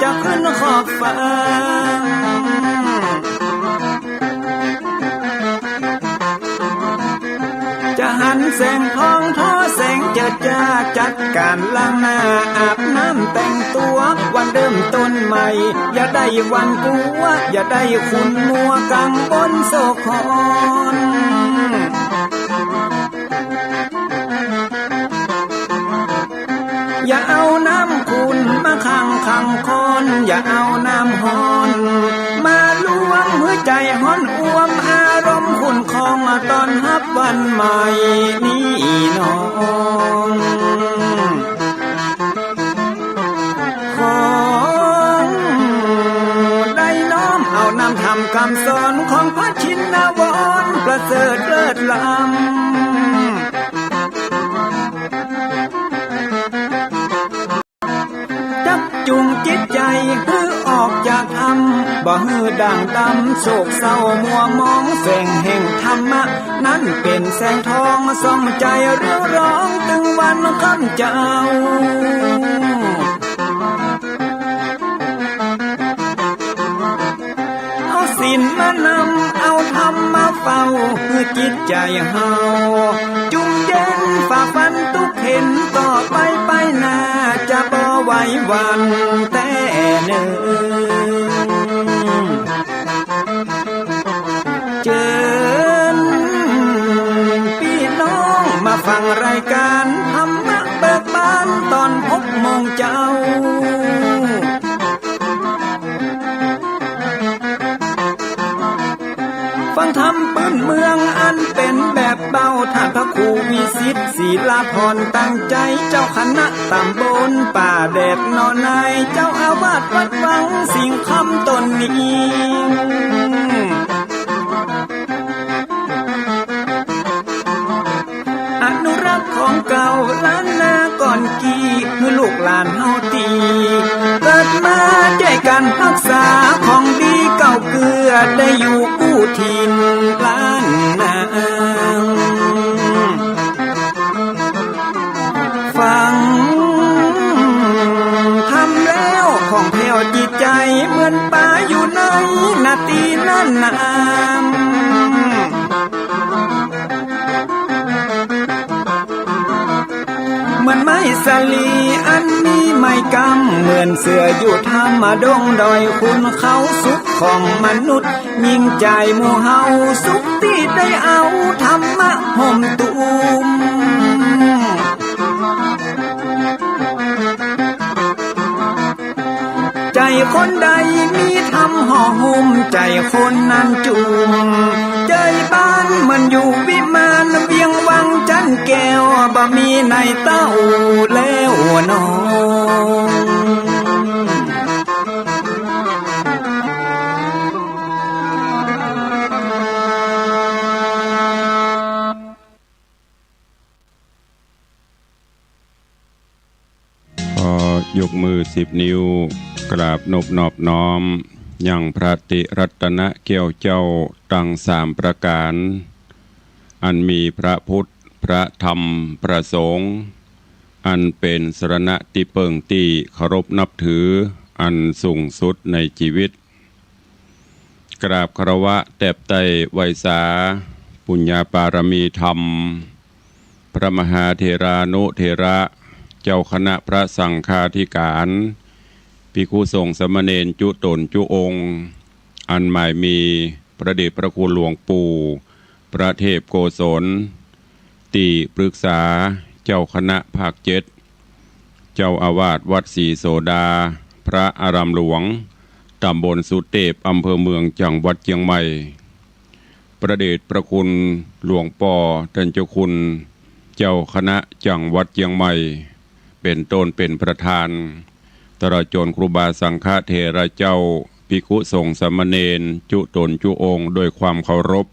จะขึ้นขอบฟ้าจะหันแสงทองทอแสงเจิดจ้าจัดการล้างหน้าอาบน้ำแต่งตัววันเริ่มต้นใหม่อย่าได้วันกลัวอย่าได้ขุ่นมัวกังวลโศกอนอย่าเอาน้ำขุ่นมาขังคอนอย่าเอาน้ำฮ้อนมาลวงหัวใจฮ้อนอ้วมอารมณ์ขุ่นคองมาตอนฮับวันใหม่นี้น้องของได้น้อมเอานำทำคำสอนของพระชินวรประเสริฐเลิศล้ำจุงจิตใจฮือออกจากธรรมบ่ฮือด่างดำโศกเศร้ามัวมองแสงแห่งธรรมะนั้นเป็นแสงทองส่องใจเรียวร้องตึงวันคำเจ้าเอาศีลมานำเอาธรรมมาเฝ้าคือจิตใจเฮาจุงเย็นฝ่าฟันทุกเห็นต่อไปหน้าจะบ่ไหววันแต่หนึ่งเชิญพี่น้องมาฟังรายการธรรมะเบิกบานตอน6 โมงเจ้าฟังธรรมปื้นเมืองอันเป็นแบบเบาท่านพระครูวิสิทธิ์ศีลาภรณ์ตั้งใจเจ้าคณะตำบลป่าแดดนอนในเจ้าอาวาสวัดวังสิ่งคำตนนี้อนุรักษ์ของเก่าล้านนาก่อนกี่เมื่อลูกหลานเฮาตีเกิดมาใจกันรักษาของดีเก่าเกลือได้อยู่กู้ถิ่นล้านนาฟังทำแล้วของแผ่วจิตใจเหมือนป่าอยู่ในนาทีนั้นน้ำเหมือนไม้สลีอันมีไม้กำเหมือนเสืออยู่ธรรมดงดอยคุณเขาสุขของมนุษย์ยิ่งใจหมู่เฮาสุขที่ได้เอาธรรมะห่มตุ้มใจคนใดมีธรรมห่อหุ้มใจคนนั้นจุ่มใจบ้านมันอยู่วิมานเวียงวังจันแก้วบ่มีในเต้าแล้วน้องยกมือ10 นิ้วกราบนบนอบน้อมยังพระติรัตนะแก้วเจ้าตั้ง3 ประการอันมีพระพุทธพระธรรมพระสงฆ์อันเป็นสรณะที่เปิ่งที่เคารพนับถืออันสูงสุดในชีวิตกราบคารวะแตบไตไวยสาปุญญาปารมีธรรมพระมหาเถรานุเถระเจ้าคณะพระสังฆาธิการภิกษุสงฆ์สามเณรจุตนจุองค์อันหมายมีพระเดชพระคุณหลวงปู่พระเทพโกศลติปรึกษาเจ้าคณะภาค7เจ้าอาวาสวัดศรีโสดาพระอารามหลวงตำบลสุเทพอำเภอเมืองจังหวัดเชียงใหม่พระเดชพระคุณหลวงป่อท่านเจ้าคุณเจ้าคณะจังหวัดเชียงใหม่เป็นต้นเป็นประธานตลอดจนครูบาสังฆเถระเจ้าภิกษุสงฆ์สามเณรจุตนจุองค์ด้วยความเคารพ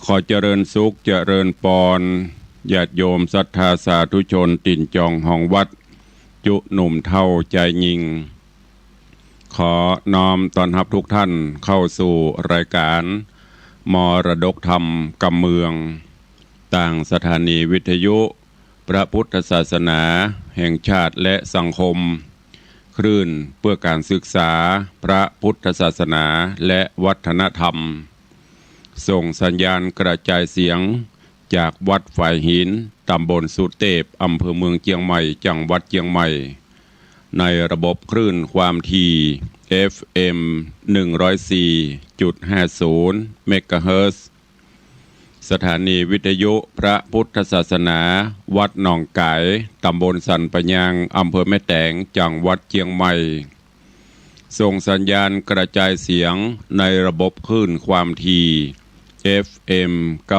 ขอเจริญสุขเจริญปอนญาติโยมศรัทธาสาธุชนติ่นจองห้องวัดจุหนุ่มเท่าใจยิงขอน้อมต้อนรับทุกท่านเข้าสู่รายการมรดกธรรมกำเมืองต่างสถานีวิทยุพระพุทธศาสนาแห่งชาติและสังคม คลื่นเพื่อการศึกษาพระพุทธศาสนาและวัฒนธรรมส่งสัญญาณกระจายเสียงจากวัดฝ่ายหินตำบลสุเทพอำเภอเมืองเชียงใหม่จังหวัดเชียงใหม่ในระบบคลื่นความถี่ FM 104.50 เมกะเฮิรตซ์สถานีวิทยุพระพุทธศาสนาวัดหนองไก่ตำบลสันปะยางอำเภอแม่แตงจังหวัดเชียงใหม่ส่งสัญญาณกระจายเสียงในระบบคลื่นความถี่ FM 99.75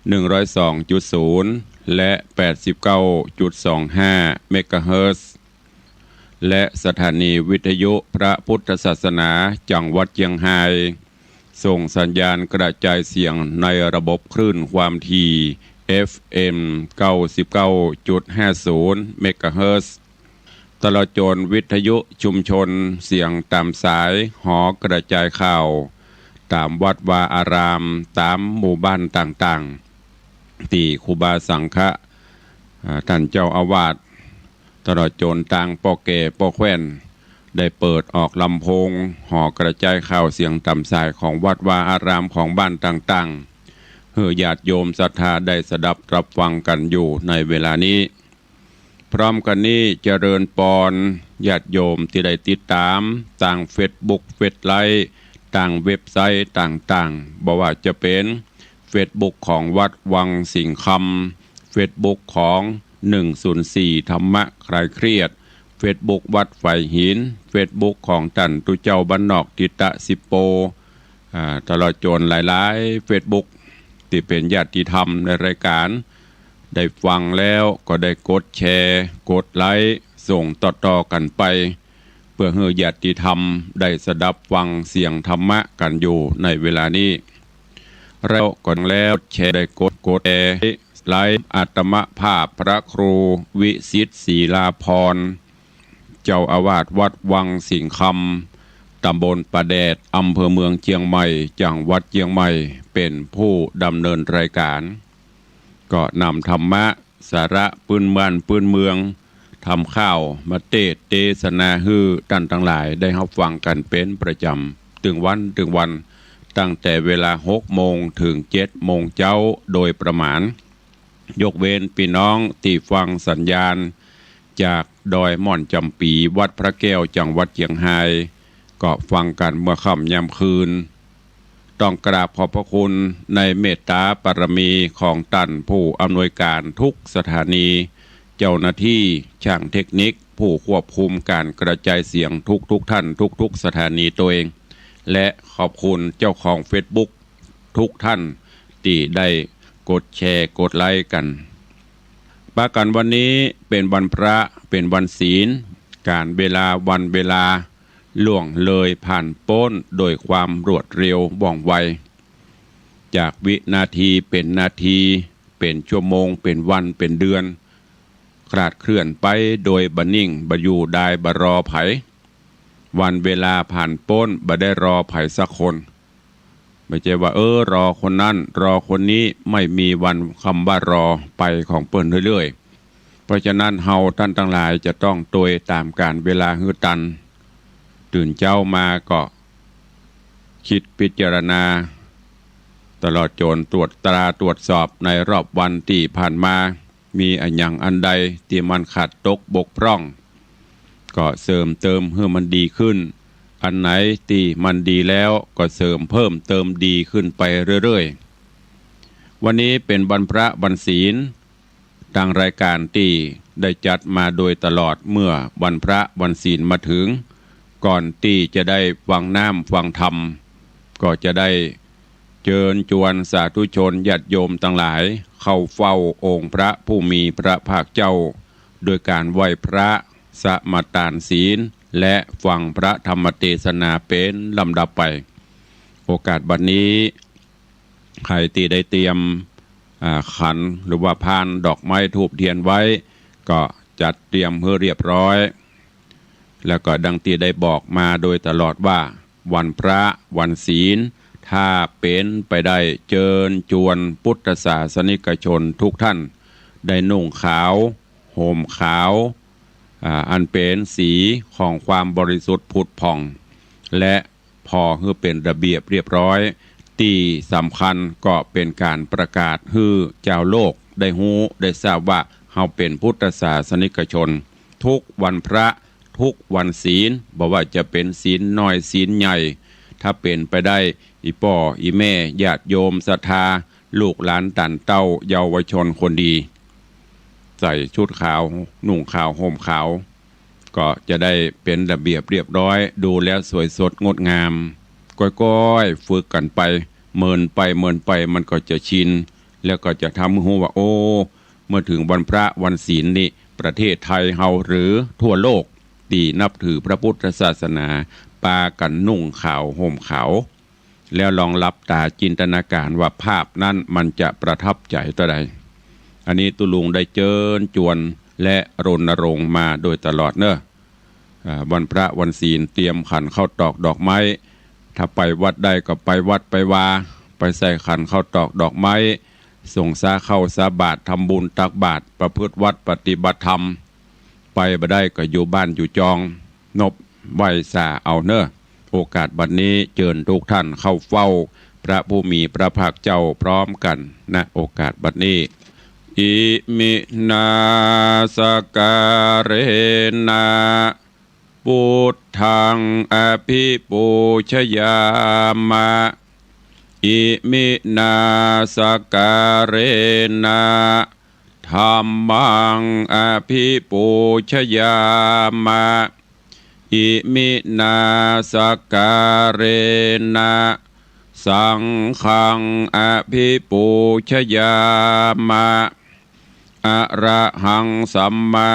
102.0 และ 89.25 เมกะเฮิรตซ์และสถานีวิทยุพระพุทธศาสนาจังหวัดเชียงรายส่งสัญญาณกระจายเสียงในระบบคลื่นความถี่ FM 99.50 เมกะเฮิรตซ์ตลอดจนวิทยุชุมชนเสียงตามสายหอกระจายข่าวตามวัดวาอารามตามหมู่บ้านต่างๆที่ครูบาสังฆะท่านเจ้าอาวาสตลอดจนต่างป่อแก่ป่อแคว้นได้เปิดออกลำโพงหอกระจายข่าวเสียงตามสายของวัดวาอารามของบ้านต่างๆเพื่อญาติโยมศรัทธาได้สดับรับฟังกันอยู่ในเวลานี้พร้อมกันนี้เจริญปอนญาติโยมที่ได้ติดตามต่างเฟซบุ๊กเฟซไลน์ต่างเว็บไซต์ต่างๆบอกว่าจะเป็นเฟซบุ๊กของวัดวังสิงห์คำเฟซบุ๊กของ104ธรรมะคลายเครียดเฟซบุ๊กวัดไฟหินเฟซบุ๊กของท่านตุเจ้าบ้านนอกทิตะสิโปตลอดจนหลายๆเฟซบุ๊กที่เป็นญาติธรรมในรายการได้ฟังแล้วก็ได้กดแชร์กดไลค์ส่งต่อๆกันไปเพื่อให้ญาติธรรมได้สดับฟังเสียงธรรมะกันอยู่ในเวลานี้แล้วก่อนแล้วแชร์ได้กดแชร์ไลค์อาตมภาพพระครูวิสิทธิ์ศรีลาพรเจ้าอาวาสวัดวังสิงห์คำตำบลประแดดอำเภอเมืองเชียงใหม่จังหวัดเชียงใหม่เป็นผู้ดำเนินรายการก็นำธรรมะสาระปืนบ้านปืนเมืองทำข้าวมาเทศนาฮือท่านทั้งหลายได้รับฟังกันเป็นประจำถึงวันตั้งแต่เวลา6 โมงถึง7 โมงเช้าโดยประมาณยกเว้นพี่น้องที่ฟังสัญญาณจากดอยม่อนจำปีวัดพระแก้วจังหวัดเชียงรายก็ฟังกันเมื่อค่ำยามคืนต้องกราบขอบพระคุณในเมตตาบารมีของท่านผู้อำนวยการทุกสถานีเจ้าหน้าที่ช่างเทคนิคผู้ควบคุมการกระจายเสียงทุกท่านทุกสถานีตัวเองและขอบคุณเจ้าของ Facebook ทุกท่านที่ได้กดแชร์กดไลค์กันปากันวันนี้เป็นวันพระเป็นวันศีลการเวลาวันเวลาล่วงเลยผ่านพ้นโดยความรวดเร็วว่องไวจากวินาทีเป็นนาทีเป็นชั่วโมงเป็นวันเป็นเดือนคลาดเคลื่อนไปโดยบันิ่งบอยู่ได้บรอไผวันเวลาผ่านพ้นบ่ได้รอไผสักคนไม่ใช่ว่ารอคนนั้นรอคนนี้ไม่มีวันคำว่ารอไปของเปิ้นเรื่อยๆเพราะฉะนั้นเฮาท่านทั้งหลายจะต้องตวยตามการเวลาฮือตันตื่นเจ้ามาก็คิดพิจารณาตลอดจนตรวจสอบในรอบวันที่ผ่านมามีอันยังอันใดที่มันขาดตกบกพร่องก็เสริมเติมให้มันดีขึ้นอันไหนที่มันดีแล้วก็เสริมเพิ่มเติมดีขึ้นไปเรื่อยๆวันนี้เป็นวันพระวันศีลทางรายการที่ได้จัดมาโดยตลอดเมื่อวันพระวันศีลมาถึงก่อนที่จะได้ฟังน้ำฟังธรรมก็จะได้เชิญชวนสาธุชนญาติโยมทั้งหลายเข้าเฝ้าองค์พระผู้มีพระภาคเจ้าโดยการไหว้พระสมาทานศีลและฟังพระธรรมเทศนาเป็นลำดับไปโอกาสบัดนี้ใครที่ได้เตรียมขันหรือว่าพานดอกไม้ธูปเทียนไว้ก็จัดเตรียมเพื่อเรียบร้อยแล้วก็ดังที่ได้บอกมาโดยตลอดว่าวันพระวันศีลถ้าเป็นไปได้เชิญชวนพุทธศาสนิกชนทุกท่านได้นุ่งขาวห่มขาว อันเป็นสีของความบริสุทธิ์ผุดผ่องและพอให้เป็นระเบียบเรียบร้อยที่สำคัญก็เป็นการประกาศให้เจ้าโลกได้ฮู้ได้ทราบว่าเฮาเป็นพุทธศาสนิกชนทุกวันพระทุกวันศีลบอกว่าจะเป็นศีลน้อยศีลใหญ่ถ้าเป็นไปได้อีป่ออีแม่ญาติโยมศรัทธาลูกหลานตันเต้าเยาวชนคนดีใส่ชุดขาวนุ่งขาวห่มขาวก็จะได้เป็นระเบียบเรียบร้อยดูแล้วสวยสดงดงามก้อยๆฝึกกันไปเมินไปมันก็จะชินแล้วก็จะทำให้รู้ว่าโอ้เมื่อถึงวันพระวันศีลนี่ประเทศไทยเฮาหรือทั่วโลกที่นับถือพระพุทธศาสนาปากันนุ่งขาวห่มขาวแล้วลองหลับตาจินตนาการว่าภาพนั้นมันจะประทับใจต่อใดอันนี้ตุลุงได้เจิญจวนและรณรงค์มาโดยตลอดเนอะวันพระวันศีลเตรียมขันเข้าตอกดอกไม้ถ้าไปวัดได้ก็ไปวัดไปวาไปใส่ขันเข้าตอกดอกไม้ส่งสาเข้าสาบาตรทำบุญตักบาตรประพฤติวัดปฏิบัติธรรมไปบ่ได้ก็อยู่บ้านอยู่จองนบไหวสาเอาเนอะโอกาสบัดนี้เชิญทุกท่านเข้าเฝ้าพระผู้มีพระภาคเจ้าพร้อมกันณโอกาสบัดนี้อิมินาสการเรนะพุทธังอภิปูชยามะอิมินาสการเรนะธัมมังอภิปูชยามะอิมินาสการเรนะสังฆังอภิปูชยามะอะระหังสัมมา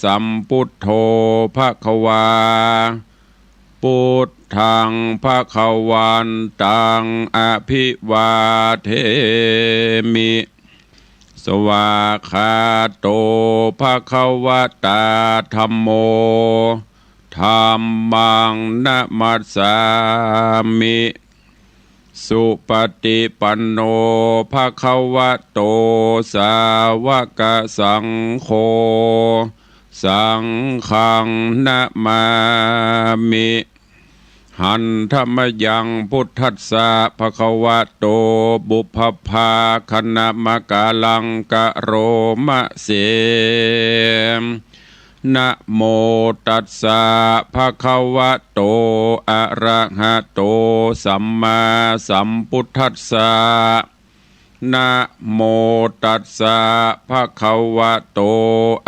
สัมพุทโธภควาพุทธังภควันตังอภิวาเทมิสวากขาโตภควตาธัมโมธัมมังนะมัสสามิสุปฏิปันโนภควโตสาวกสังโฆสังฆังนะมามิหันธรรมยังพุทธัสสะภควโตบุพภาคณมกาลังกะโรมะเสนะโมตัสสะภะคะวะโตอะระหะโตสัมมาสัมพุทธัสสะนะโมตัสสะภะคะวะโต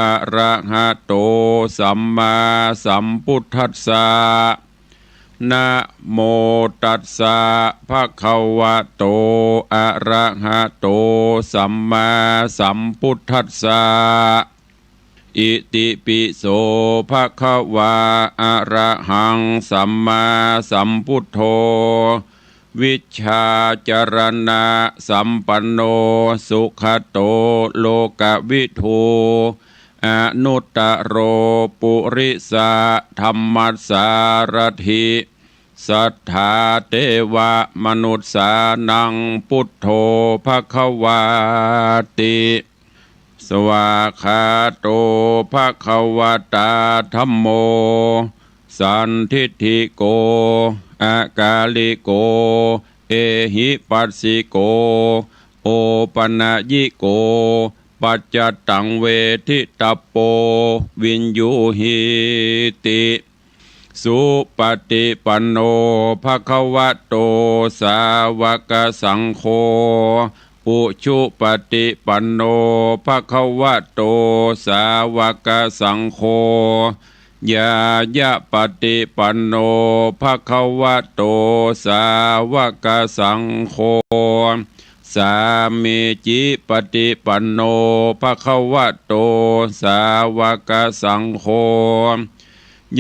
อะระหะโตสัมมาสัมพุทธัสสะนะโมตัสสะภะคะวะโตอะระหะโตสัมมาสัมพุทธัสสะอิติปิโสภะคะวะอะระหังสัมมาสัมพุทโธวิชชาจรณะสัมปันโนสุขโตโลกวิทูอนุตตโรปุริสะธัมมัสสารถิสัทธาเทวมนุษย์สานังพุทโธภควาติสวากขาโตภควตาธัมโมสันทิฏฐิโกอากาลิโกเอหิปัสสิโกโอปนะยิโกปัจจตังเวทิตปโปวินยูหิติสุปฏิปันโนภควโตสาวกสังโฆอุชุปฏิปันโนภควโตสาวกสังโฆยายะปฏิปันโนภควโตสาวกสังโฆสามีจิปฏิปันโนภควโตสาวกสังโฆ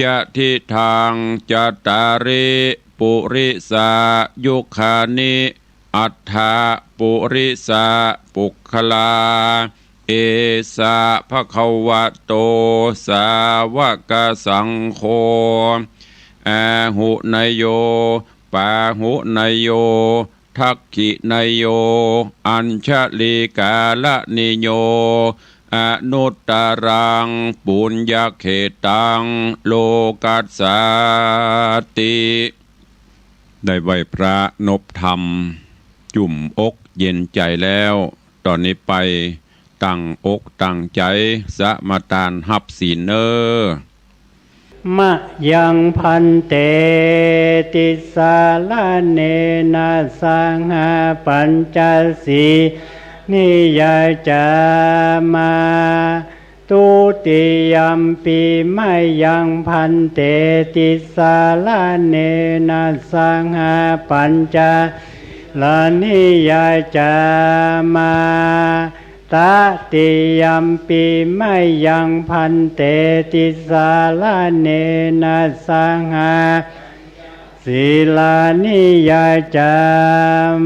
ยะทิทางจัตตาริปุริสายุคานิอัฏฐาปุริสาปุคคลาเอสะภควโตสาวกสังโฆอาหุนยโยปาหุนยโยทักขินยโยอัญชลีกาลนิโย อนุตตรังปุญญเขตังโลกัสสาติได้ไหวพระนบธรรมจุ่มอกเย็นใจแล้วตอนนี้ไปตั้งอกตั้งใจสมาทานหับศีลเนอมะยังพันเตติสาลาเนนะสังหาปัญจสีนิยจามาตุติยัมปีไม่ยังพันเตติสาลาเนนะสังหาปัญจลานิยจามาตติยัมปีไม่ยังพันเตติสาลาเนนะสังหาศีลานิยจา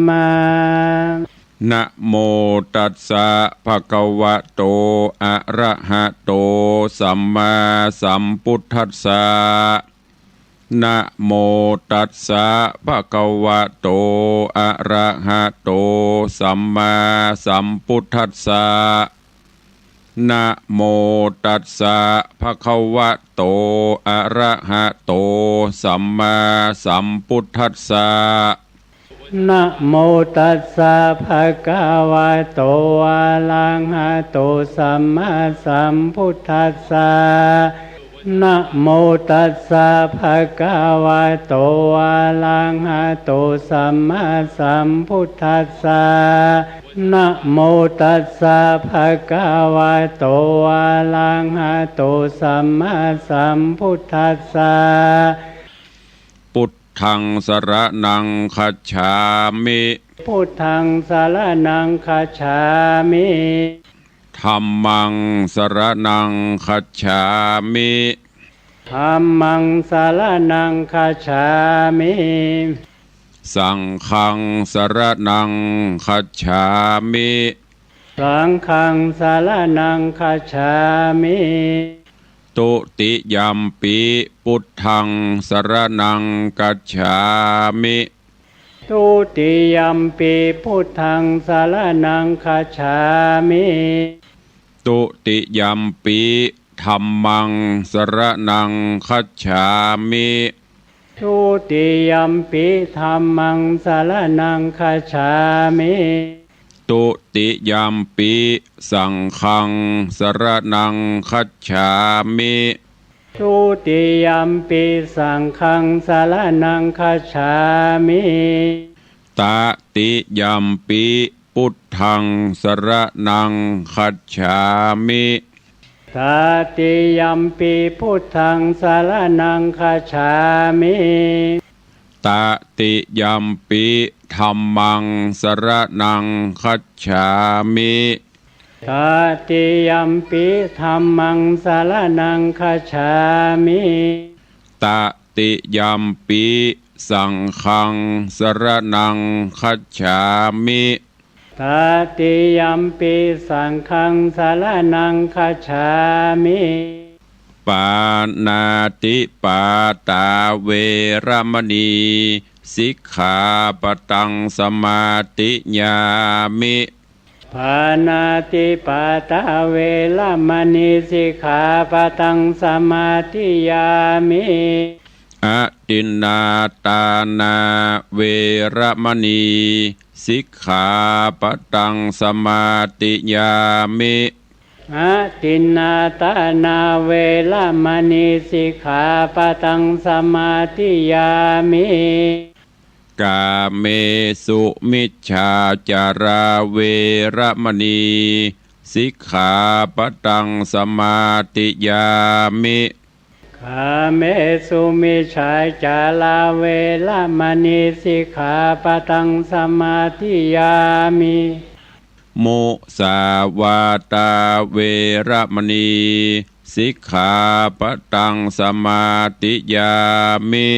มานะโมตัสสะภะคะวะโตอะระหะโตสัมมาสัมพุทธัสสะนะโมตัสสะภะคะวะโตอะระหะโตสัมมาสัมพุทธัสสะนะโมตัสสะภะคะวะโตอะระหะโตสัมมาสัมพุทธัสสะนะโมตัสสะภะคะวะโตอะระหะโตสัมมาสัมพุทธัสสะนะโมตัสสะภะคะวะโตอะระหะโตสัมมาสัมพุทธัสสะนะโมตัสสะภะคะวะโตอะระหะโตสัมมาสัมพุทธัสสะพุทธังสรณังคัจฉามิพุทธังสรณังคัจฉามิธัมมังสรณังคัจฉามิธัมมังสรณังคัจฉามิสังฆังสรณังคัจฉามิสังฆังสรณังคัจฉามิตุติยัมปิพุทธังสรณังคัจฉามิตุติยัมปิพุทธังสรณังคัจฉามิตุติยัมปิธัมมังสรณังคัจฉามิตุติยัมปิธัมมังสรณังคัจฉามิตุติยัมปิสังฆังสรณังคัจฉามิตุติยัมปิสังฆังสรณังคัจฉามิตติยัมปิพุทธังสรณังคัจฉามิตติยัมปิพุทธังสรณังคัจฉามิตติยัมปิธัมมังสรณังคัจฉามิตติยัมปิธัมมังสรณังคัจฉามิตติยัมปิสังฆังสรณังคัจฉามิตติยัมปิสังฆังสรณังคัจฉามิปานาติปาตาเวรมณีสิกขาปตังสมาติญามิปานาติปาตาเวรมณีสิกขาปตังสมาติญามิอตินนาตานาเวรมณีสิกขาปตังสมาติญามิอตินนาตานาเวรมณีสิกขาปตังสมาติญามิกาเมสุมิจฉาจาราเวรมณีสิกขาปตังสมาติญามิกาเมสุมิจฉาจาราเวรมณีสิกขาปตังสมาธิยามิมุสาวาตาเวรมณีสิกขาปตังสมาธิยามิ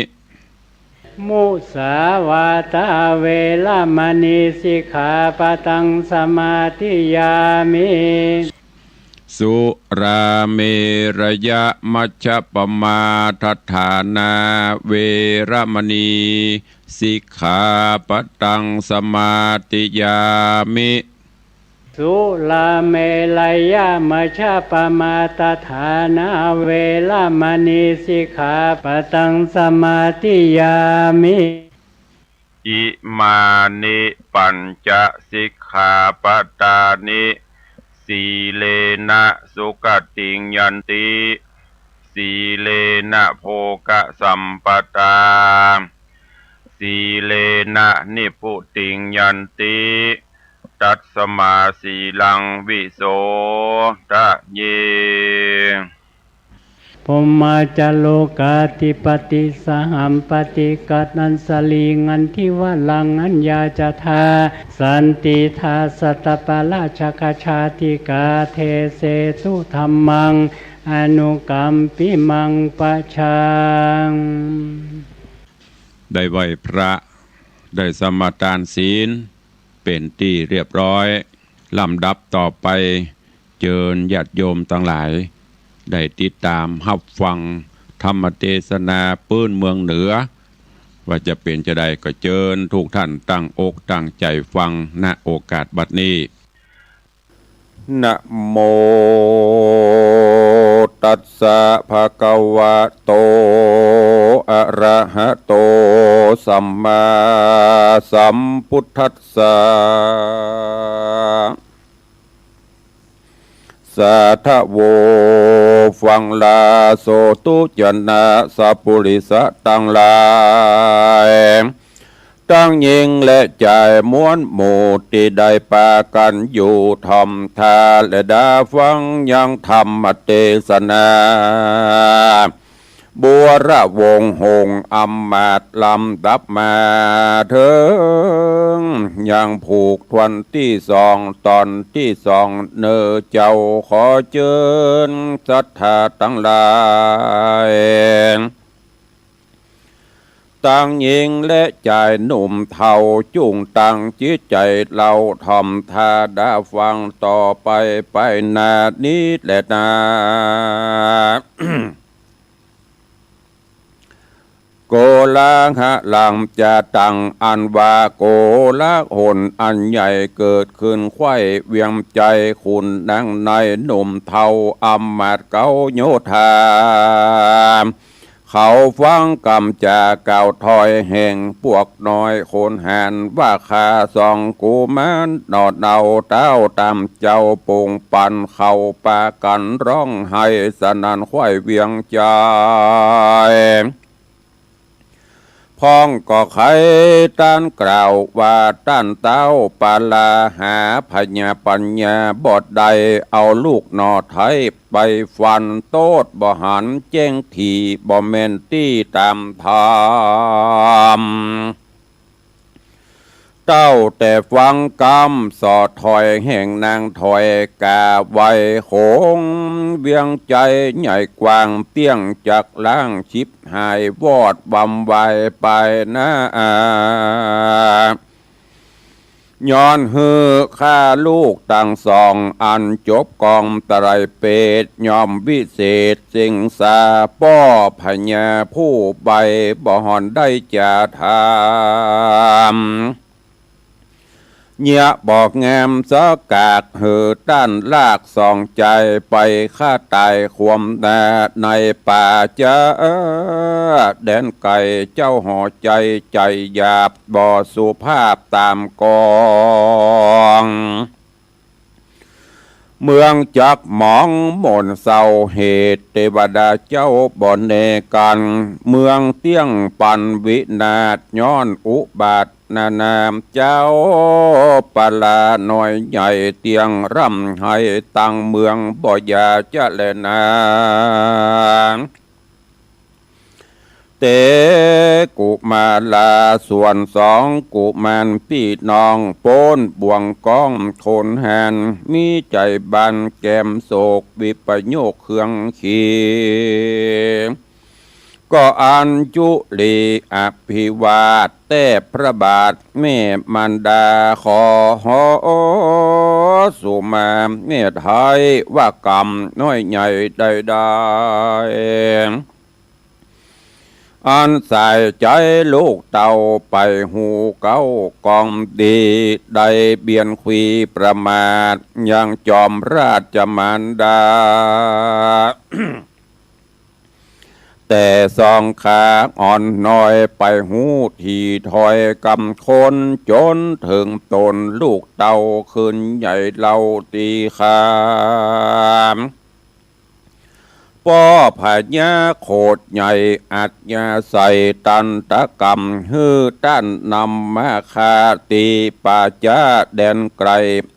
มุสาวาตาเวรมณีสิกขาปตังสมาธิยามิสุราเมรยะมัชฌัปปมาทัฏฐานาเวรมณีสิกขาปตังสมาธิยามิ สุลาเมลัยยะมัชฌะปมาตฐานาเวลามณีสิกขาปะตังสมาธิยามิอิมานิปัญจสิกขาปทานิสีเลนะสุขติงยันติสีเลนะโภกสัมปทาสีเลนะนิพุติงยันติตัสมาสีลังวิโสทะเยพมาจโลกาติปติสหัมปติกัตนันสลีงันทิวลังอัญญาจทาสันติทาสตปะราชกชาติกาเทเสตุธรรมังอนุกัมปิมังปะชังได้ไหวพระได้สมาทานศีลเป็นที่เรียบร้อยลำดับต่อไปเจิญญาติโยมทั้งหลายได้ติดตามรับฟังธรรมเทศนาปื้นเมืองเหนือว่าจะเป็นจะได้ก็เจิญทุกท่านตั้งอกตั้งใจฟังณโอกาสบัดนี้นะโมตัสสะภะคะวะโตอะระหะโตสัมมาสัมพุทธัสสะสาธโวฟังลาโสตุจนะสัพพุริสะตังหลายตั้งยิงและใจม้วนหมู่ที่ได้ปากันอยู่ทำทาและดาฟังยังธรรมเทศนาบัวระวงหงอำมาตลำดับมาเถิงยังผูกทวนที่สองตอนที่สองเนอเจ้าขอเชิญศรัทธาทั้งหลายตั้งยิงและใจหนุ่มเทาจุงตั้งจิตใจเราทำทาดาฟังต่อไปนานี้และนา โกลาหะลังจะตังอันว่าโกลาหนอันใหญ่เกิดขึ้นไข้เวียงใจคุณนังในหนุ่มเทาอำมาตเกาโยธาเขาฟังกำจากเก่าถอยแห่งพวกน้อยคนแหนว่าคาสองกูมันนอดเดาเต้าตามเจ้าปุงปันเขาปากันร้องให้สนันไข้เวียงใจพ้องก็ไขต้านกล่าวว่าต้านเต้าปาลาหาพญาปัญญาบทใดเอาลูกนอไทยไปฟันโตดบ่หันเจ้งทีบ่เมนตี้ตามธรรมเต้าแต่ฟังกรรมสอดถอยแห่งนางถอยกาไว้โขงเวียงใจใหญ่กว้างเตี้ยงจากล่างชิบหายวอดบำไวไปนะย้อนฮือข้าลูกตั้งสองอันจบกองตะไรเปดยอมวิเศษสิงสาป้อพญาผู้ใบบ่หอนได้จะทำเนี่ยบอกแงมสกากเหือต้านลากส่องใจไปฆ่าตายความแดในป่าจะแดนไก่เจ้าห่อใจใจหยาบบ่อสุภาพตามกองเมืองจักหมองหม่นเศร้าเหตุเทวดาเจ้าบ่อนเนกันเมืองเตี้ยงปันวินาศย้อนอุบาทนานามเจ้าปลาหน่อยใหญ่เตียงร่ำให้ตั้งเมืองบ่อยาจะแลนาเตกุมาลาส่วนสองกุมารพี่น้องโป้นบ่วงก้องโคนแหนมีใจบันแก้มโศกวิปโยคเครื่องขีก็อัญจุลีอภิวาทแต่พระบาทแม่มันดาขอสุมาเมตไทยว่ากรรมน้อยใหญ่ใดๆ อันใส่ใจลูกเต่าไปหูเก้ากองดีได้เบียนคุยประมาทยังจอมราชมารดา แต่สองขาอ่อนน้อยไปหูทีถอยกำคนจนถึงตนลูกเต่าขึ้นใหญ่เล่าตีขามป้อผาญาโคดใหญ่อัจญาใส่ตันตะกรรมฮือต้านนำมาคาตีป่าจ้าแดนไกล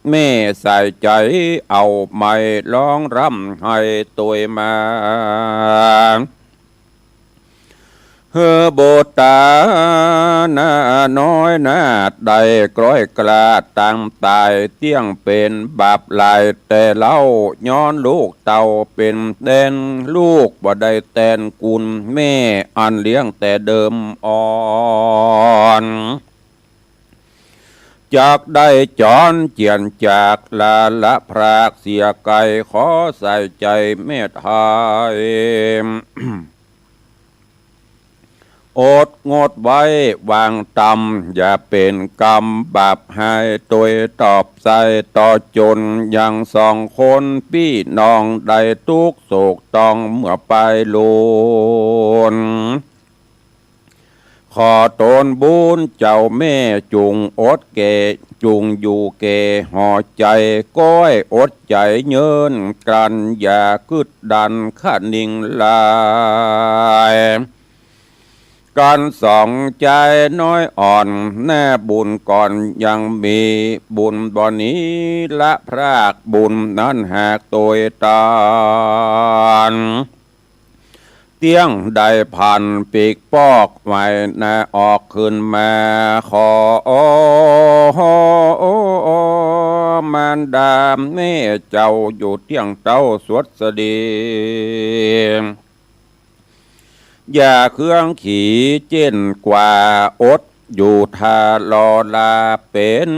แม่ใส่ใจเอาไม่ร้องรำให้ตัวมาเฮอโบตาหน้าน้อยหน้าใดกร้อยกลาตั้งตายเตี้ยงเป็นบาปลายแต่เล่าย้อนลูกเต่าเป็นแดนลูกบ่ได้แตนกุลแม่อันเลี้ยงแต่เดิมอ่อนจากได้จอนเจียนจากลาละพรากเสียไก่ขอใส่ใจเมตไทย อดงดไว้วางตำอย่าเป็นกรรมบาปให้ตัวตอบใส่ต่อจนยังสองคนพี่น้องได้ทุกโศกต้องเมื่อไปโลนขอตนบุญเจ้าแม่จุงอดเกจุงอยู่เกห่อใจก้อยอดใจเยินกันอย่ากึดดันขันนิ่งลายการสองใจน้อยอ่อนแน่บุญก่อนยังมีบุญบ่นี้ละพรากบุญนั้นหากตัวตานเตียงได้พันปีกปอกไว้นาออกขึ้นมาขอมารดาแม่เจ้าอยู่เตียงเต้าสวดสดีอย่าเครื่องขี่เจนกว่าอดอยู่ทารอลาเป็น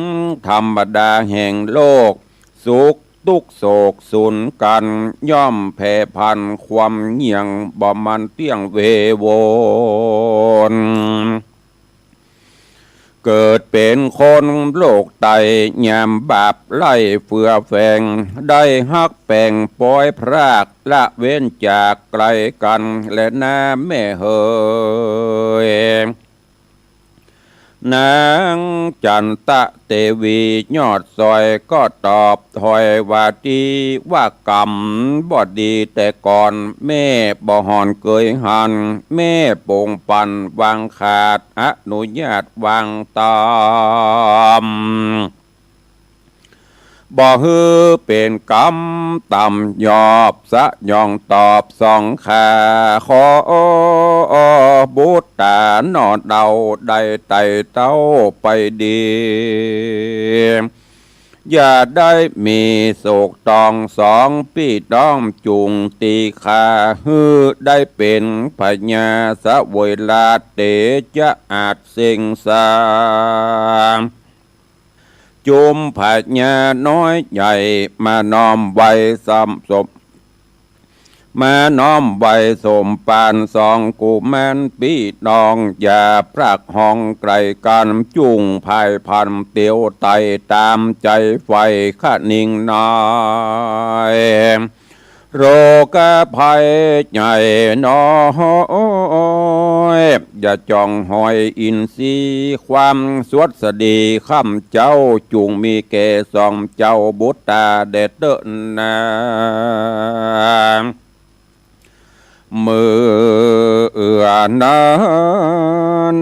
ธรรมดาแห่งโลกสุขทุกโศกสุนกันย่อมแผ่พันความเงียงบ่มันเตี้ยงเวโวนเกิดเป็นคนโลกไตยามบาปไล่เฟื่อแฝงได้ฮักแป่งปล่อยพรากละเว้นจากไกลกันและน้าแม่เฮยนางจันตะเตวียอดซอยก็ตอบถอยว่าดีว่ากรรมบ่ดีแต่ก่อนแม่บ่หอนเกยหันแม่โป่งปันวางขาดอนุญาตวางตามบ่ฮือเป็นกรรมต่ำยอบสะยองตอบสองขาขอบุตรตานอดเดาได้ไต่เต้าไปดีอย่าได้มีโศกตองสองพี่ต้องจุงตีขาฮือได้เป็นพญาสะเวลาเตจะอาจสิงสาจุมผาญาน้อยใหญ่มาน้อมไว้ซ้ำศพมาน้อมไว้สมปานสองกุมารพี่น้องอย่าพรักห้องไกลกันจุงภายพันเตียวไตตามใจไฟขะนิ่งน้อยโรคภัยใหญ่น้อยอย่าจ้องหอยอินทรีความสวดสดีข้ามเจ้าจุงมีเกสองเจ้าบุตรตาเด็ดเดินนามือเอื้อน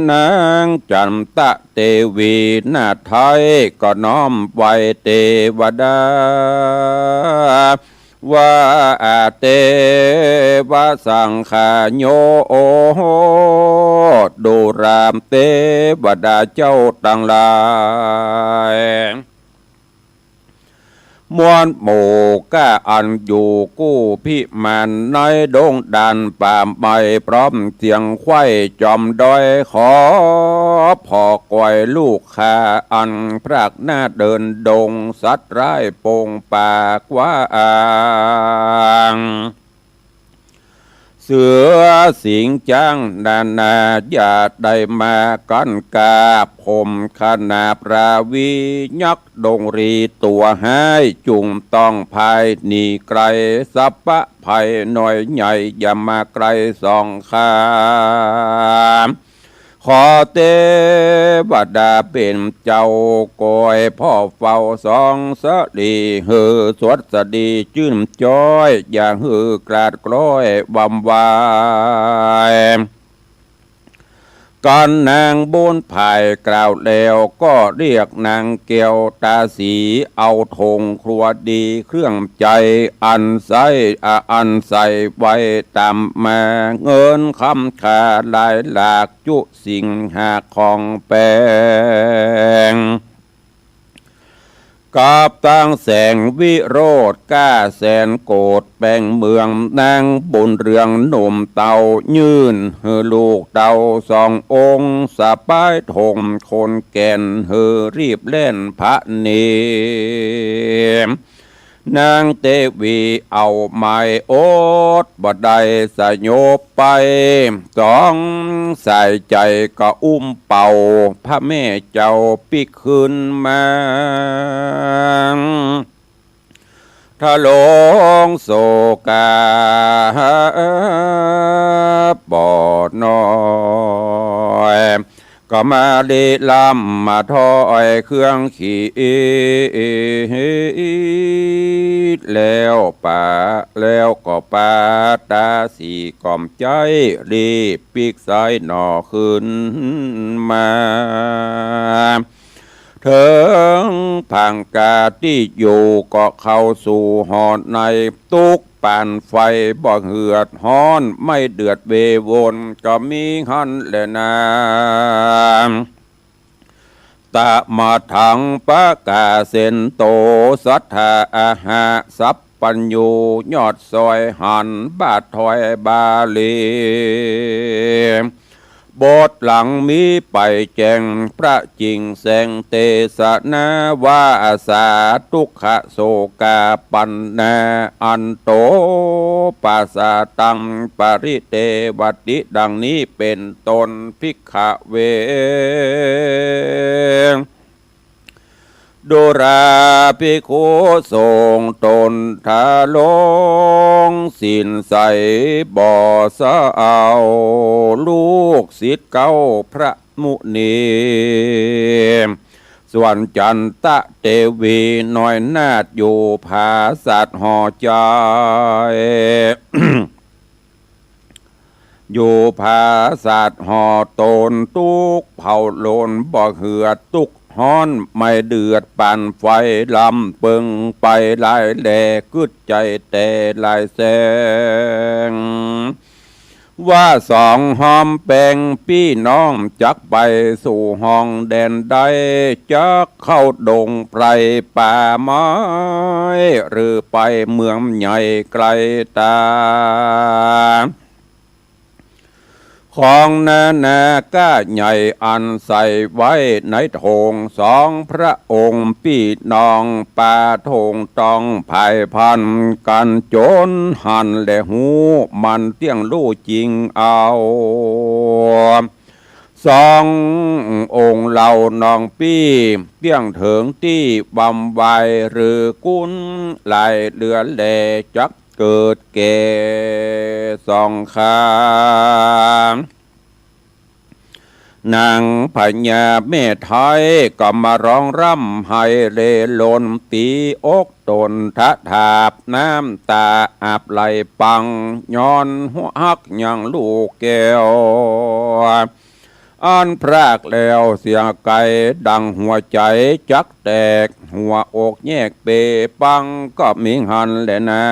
นางจันตะเตวีนาไทยก็น้อมไว้เทวดาว่าเตวะสังขโยดูรามเทวดาเจ้าต่างหลายมวลหมู่ก้าอันอยู่กู้พิมานในดงดันป่าไม้พร้อมเสียงไข่จอมดอยขอพอกวยลูกคาอันพรากหน้าเดินดงสัตว์ร้ายโป่งปากว่าอ่างเส สือสิงจังนานาอย่าได้มากันกาผมขนาปราวียักดงรีตัวให้จุงต้องภายหนีไกลสัพพะภัยหน่อยใหญ่อย่ามาไกลสองข้ามขอเทวดาเป็นเจ้าก้อยพ่อเฝ้าสองสดีเฮือสวดสดีจื่นจ้อยอย่าฮือกราดกล้อยบำวายก่อนนางบุญภายกล่าวแล้วก็เรียกนางเกียวตาสีเอาธงครัวดีเครื่องใจอันใส่ไว้ตามมาเงินคำขาหลายหลากจุสิ่งหาของแปลงกับตั้งแสงวิโรธก้าแสนโกดแป่งเมืองนางบุญเรืองหนุ่มเต่ายืนเฮอลูกเต่าสององค์สะป้ายธงคนแก่นเฮอรีบเล่นพระเนมนางเตวีเอาไม้โอดบดได้สยบไปสองใส่ใจก็อุ้มเป่าพระแม่เจ้าปิกขึ้นมาทะลงโศกาปอดน้อยก็มาลีลำมาถอยเครื่องขี่แล้วป่าแล้วก็ป่าตาสีกล่อมใจรีบปีกซ้ายหน่อขึ้นมาเถิงผังกาที่อยู่ก็เข้าสู่หอดในตุกป่านไฟบ่เหือดฮ้อนไม่เดือดเววนก็มีหันแลนาตะมาถังปะกาเซนโตสัทธาอาหาสัพปัญญูยอดซอยหันบาทถอยบาลีบทหลังมีไปแจงพระจริงแสงเตสนาวาสาทุกขโสกาปันนาอันโตปัสสะตังปริเตวติดังนี้เป็นตนภิกขเวดุราภิกขุทรงตนทาลงสินใสบ่อสะเอาลูกศิษย์เก้าพระมุนีส่วนจันตะเทวีน้อยนาฏอยู่ภาสัตห่อใจ อยู่ภาสัตห่อตนตุกเผาโลนบ่เหือดตุกฮ้อนไม่เดือดปั่นไฟลำเปิงไปลายแหลกึดใจแต่ลายแสงว่าสองหอมแปงพี่น้องจักไปสู่ห้องแดนใดจักเข้าดงไพรป่าไม้หรือไปเมืองใหญ่ไกลตาของนานาก้าใหญ่อันใส่ไว้ในธงสองพระองค์พี่น้องป่าธงต้องภายพันกันจนหันและหูมันเตี้ยงลู่จริงเอาสององค์เหล่าน้องปี้เตี้ยงเถิงที่บำไวหรือกุ้นไหลเดือแลจักเกิดแก่สองขานางพญาแม่ไทยก็มาร้องร่ำให้เลลนตีอกตนทะถาบน้ำตาอาบไหลปังย้อนหัวฮักยังลูกแก้วอันพรากแล้วเสียงไก่ดังหัวใจจักแตกหัวอกแยกเปปังก็มิงหันแลนะ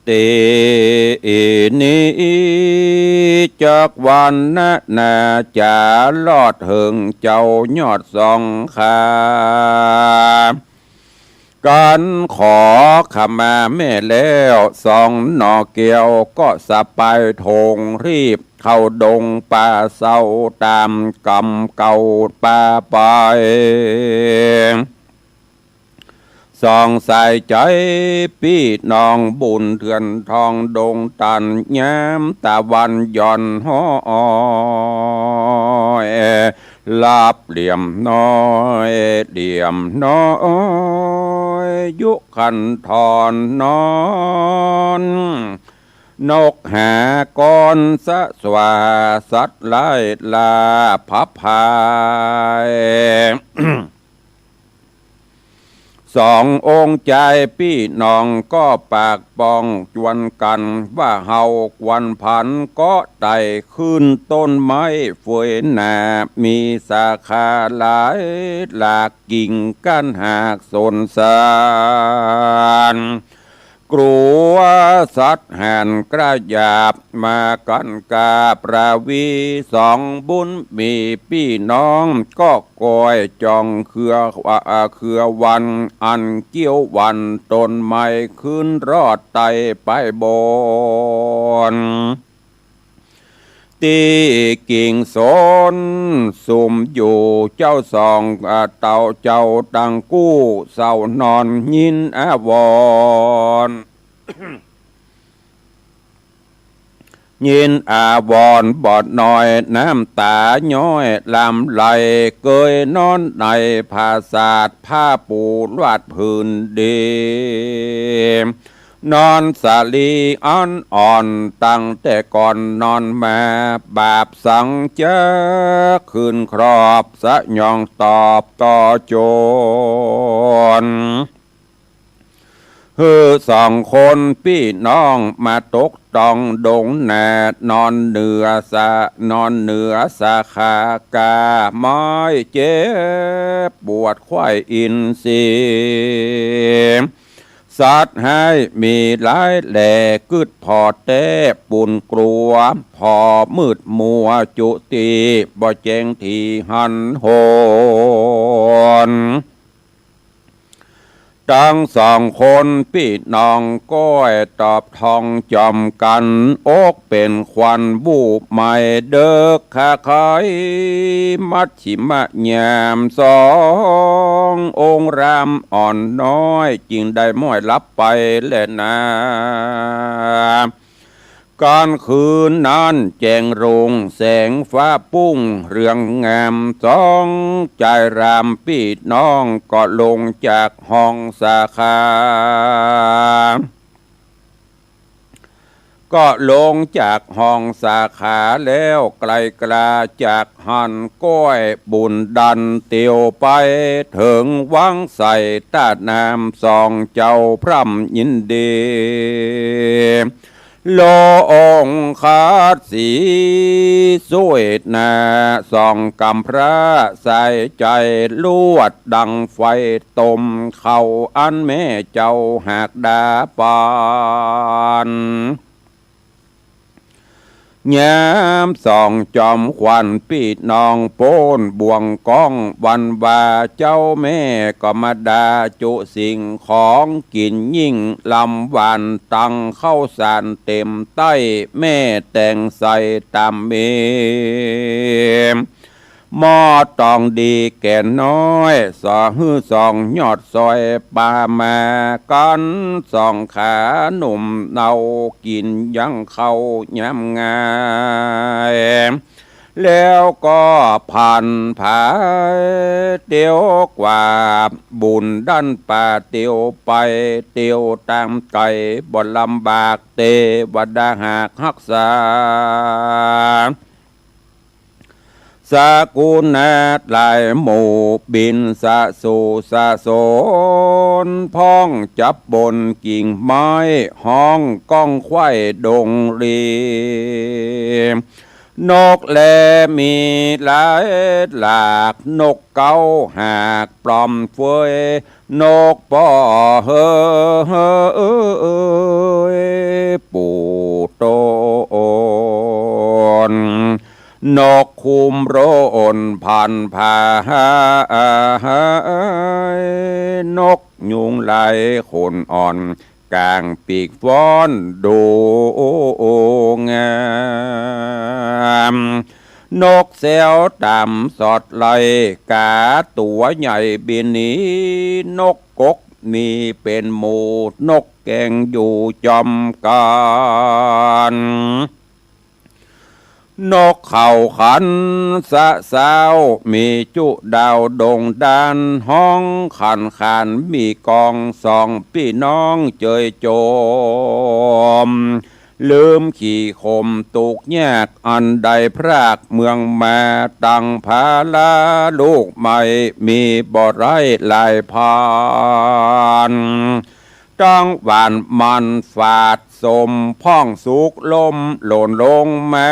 เตนี้จากวันนาจะลอดเหิงเจ้ายอดสองขาการขอขมาแม่แล้วสองหนอเกียวก็สะไปทงรีบเข้าดงป่าเศร้าตามกำเก่าป่าไป ส่องใส่ใจพี่น้องบุญเถื่อนทองดงตันย้ำตะวันย่อนห้อยลาบเหลี่ยมน้อยเหลี่ยมน้อยยุคันทอนนอนนกหากรสะสวาสัตไล่ลาพับพาย สององค์ใจพี่น้องก็ปากปองจวนกันว่าเฮาควันพันก็ไต่ขึ้นต้นไม้ฝวยหนามีสาขาหลายหลากกิ่งก้านหากสนสารกลัวสัตว์แห่นกระยาบมากันกาประวีสองบุญมีพี่น้องก็กอยจองเครือวันอันเกี้ยววันต้นไม้ขึ้นรอดไตไปบนตีกิ่งสนสุ่มอยู่เจ้าสองเต่าเจ้าตังกู้เศร้านอนยินอาวร ยินอาวรบอดน้อยน้ำตาย้อยลำไหลเกยนอนในภาษาทผ้าปูลวดพื้นดีนอนสาลีอ่อนตั้งแต่ก่อนนอนมาบาปสังเจอคืนครอบสะยองตอบต่อโจรสองคนพี่น้องมาตกตองดงแนดนอนเหนือสาขากาไม้เจ็บปวดควายอินทรีสัตว์ให้มีหลายแหล่กึดพอเต้ปุ่นกลัวพอมืดมัวจุตีบ่แจงทีหันโหนทั้งสองคนพี่น้องก้อยตอบทองจอมกันอกเป็นควันบูบใหม่เด้อขาคายมัดฉิมะยามสององค์รามอ่อนน้อยจึงได้ม้อยลับไปแลนาการคืนนั้นแจงรงแสงฟ้าปุ้งเรืองงามสองใจรามพี่น้องก็ลงจากห้องสาขาก็ลงจากห้องสาขาแล้วไกลกลาจากหันก้อยบุญดันเตียวไปถึงวังใส่ตาดน้ำสองเจ้าพร่ำยินดีโลองคาสีสวยนาส่องกำพระใส่ใจลวดดังไฟตมเข้าอันแม่เจ้าหากดาปานยามส่องจอมควันปีน้องโป้นบ่วงก้องวันวาเจ้าแม่ก็มาดาจุสิ่งของกินยิ่งลำหวานตังเข้าสารเต็มใต้แม่แต่งใส่ตามเมหม้อตองดีแก่น้อยสอหื้อสองยอดซอยปามากันสองขาหนุ่มเนากินยังเข้าย้ำงายแล้วก็ผ่านผาเตียวกว่าบุญดันป่าเตียวไปเตียวตามไก่บ่ลำบากเตวดาหากฮักษาสากุณาลายหมู่บินสะสู่สะโสนพ้องจับบนกิ่งไม้ห้องก้องไข่ดงรีนกแลมีหลายหลากนกเก้าหากปลอมเฟยนกป่อเฮปูโตนนกคุมโรนพันผานกยุงไหลคนอ่อนกลางปีกฟ้อนดูงามนกเซลต่ำสอดไหลกาตัวใหญ่บินหนีนกกก มีเป็นหมูนกแกงอยู่จอมกันนกเขาขันสะสาวมีจุดาวดงดานห้องขันขันมีกองสองพี่น้องเจยโจมลืมขี่คมตุกแยกอันใดพรากเมืองมาตั้งพาลาลูกใหม่มีบ่อไรลายพานจังหวานมันฝาดสมพ่องสุกลมหล่นลงมา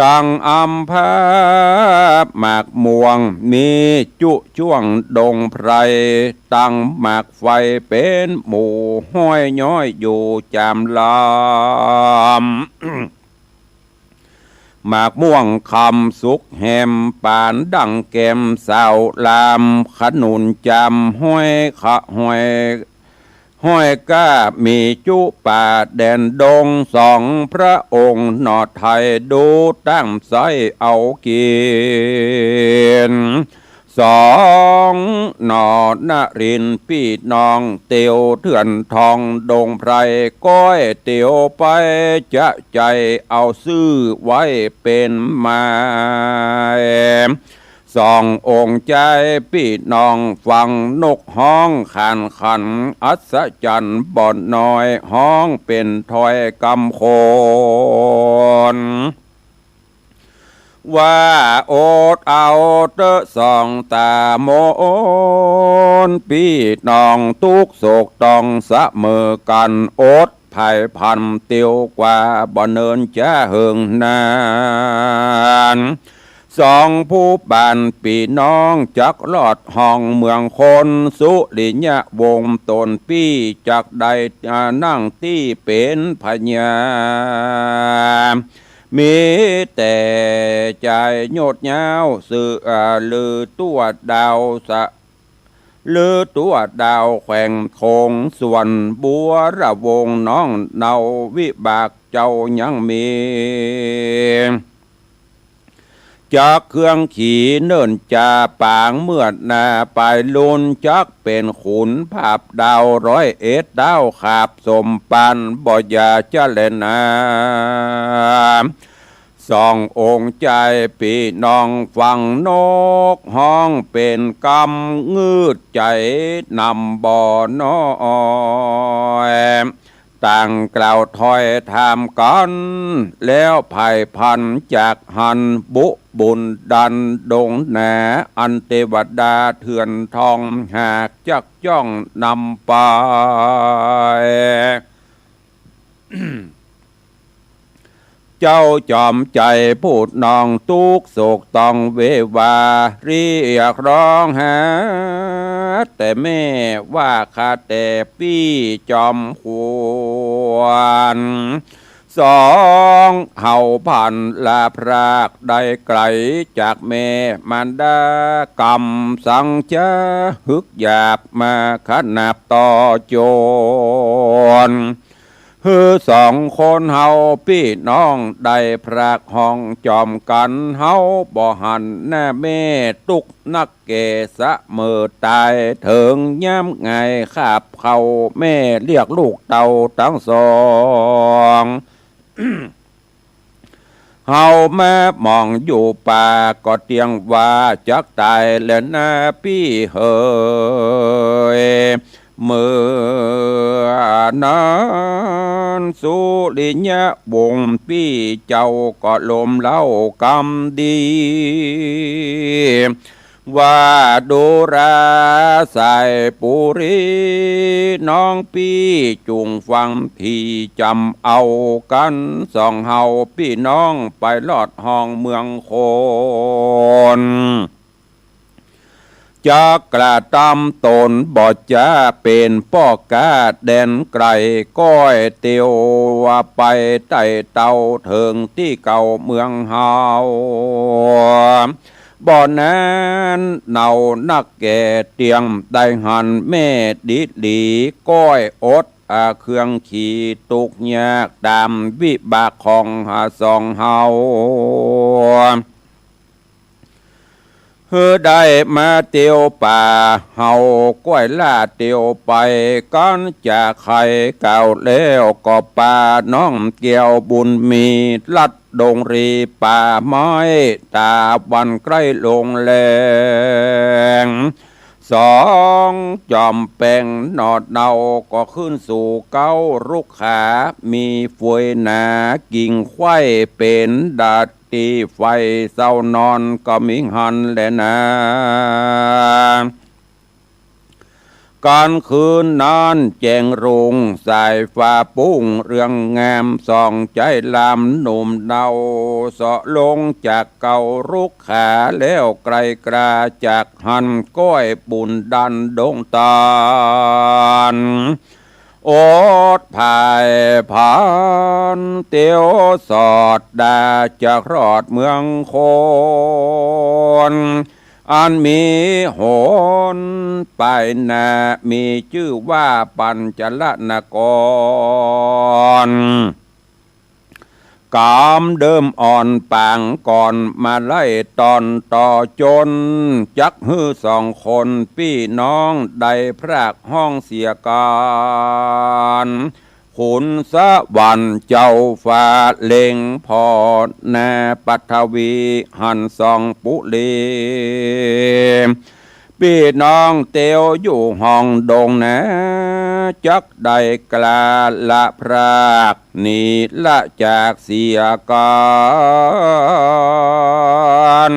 ตังอัมพาหมากม่วงมีจุช่วงดงไพรตั้งหมากไฟเป็นหมู่ห้อยย้อยอยู่จามลำหมากม่วงคำสุกแหมปานดังแกมสาวลามขนุนจำห้อยขะห้อยก้ามีจุป่าแดนดงสองพระองค์นอไทยดูตั้งใสเอากินสองนอนารินพี่น้องเตียวเถื่อนทองดงไพรก้อยเตียวไปจะใจเอาซื้อไว้เป็นมาสององค์ใจพี่น้องฟังนกห้องขันขันอัศจรรย์บ่อนน้อยห้องเป็นถอยกำโคนว่าโอดเอาเตอสองตาโมนพี่น้องทุกโศกต้องเสมอกันโอดไผ่พันเตียวกว่าบ่เนินจะเหิงนานสองผู้บ้านพี่น้องจักลอดห้องเมืองคนสุริยะวงตนพี่จักได้นั่งที่เป็นพญามีแต่ใจโยดยาวสื่อลือตัวดาวสะลือตัวดาวแขวงคงส่วนบัวระวงน้องเนาวิบากเจ้ายังมีจากเครื่องขี่เนินจ่าปางเมื่อนาไปลุนจักเป็นขุนภาพดาว101ดาวขาบสมปันบ่อยาจะเล่นนาสององค์ใจพี่น้องฟังนกห้องเป็นกำงืดใจนำบ่อน้อยต่างกล่าวถอยถามกันแล้วไผ่พันจากหันบุบุญดันดงแหนอันเทวดาเถื่อนทองหากจักจ้องนำไป เจ้าจอมใจพูดน้องทุกโศกต้องเววาเรียกร้องหาแต่แม่ว่าข้าแต่พี่จอมควรสองเห่าพันลาพรากได้ไกลจากแม่มันดากรรมสังเจฮึกหยาบมาขนาบต่อโจรสองคนเฮาพี่น้องได้พรากห้องจอมกันเฮาบ่หันแน่แม่ตุกนักเกษะมือตายเถิงย้ำไงขาบเขาแม่เรียกลูกเต่าทั้งสอง เฮาแม่มองอยู่ป่าก็เตียงว่าจักตายแล้วนะพี่เฮยเมื่อนั้นสุริยะวงพี่เจ้าก็ลมเล่ากำดีว่าดูราสายปุรีน้องพี่จุงฟังที่จำเอากันสองเฮาพี่น้องไปลอดห้องเมืองโคนจะกระตำตนบ่จะเป็นป้อกาแดนไกลก้อยเตียวว่าไปไต่เต่าเถิงที่เก่าเมืองเฮาบ่อนั้นเนานักแก่เตียงได้หันแม่ดิดดีก้อยอดเครื่องขี่ตุกยากตามวิบากของหาสองเฮา เฮือได้มาเตียวป่าเฮาก้อยล่าเตียวไปก้อนจากไข่เก่าแล้วก็ป่าน้องเกี่ยวบุญมีลัดดงรีป่าไม้ตาวันใกล้ลงแรงสองจอมแปงนอดเนาก็ขึ้นสู่เก้ารุกขามีฟวยหนากิ่งไข่เป็นดาดตีไฟเศร้านอนก็มิงหันแลนะการคืนนอนแจงรุงสายฟ้าปุ้งเรื่องงามส่องใจลำหนุ่มเดาเสาะลงจากเก่ารุกขาแล้วไกลกราจากหันก้อยบุญดันดงตานโอดภายผ่านเตียวสอดดาจากรอดเมืองโคนอันมีโหนไปนามีชื่อว่าปัญจลนกรกามเดิมอ่อนปางก่อนมาไล่ตอนต่อจนจักฮือสองคนพี่น้องได้พรากห้องเสียการขุนสะวันเจ้าฟ้าเล็งพอนาปัทวีหันสองปุลีพี่น้องเตียวอยู่ห้องดงนะจักได้กลาละพรากนี่ละจากเสียการ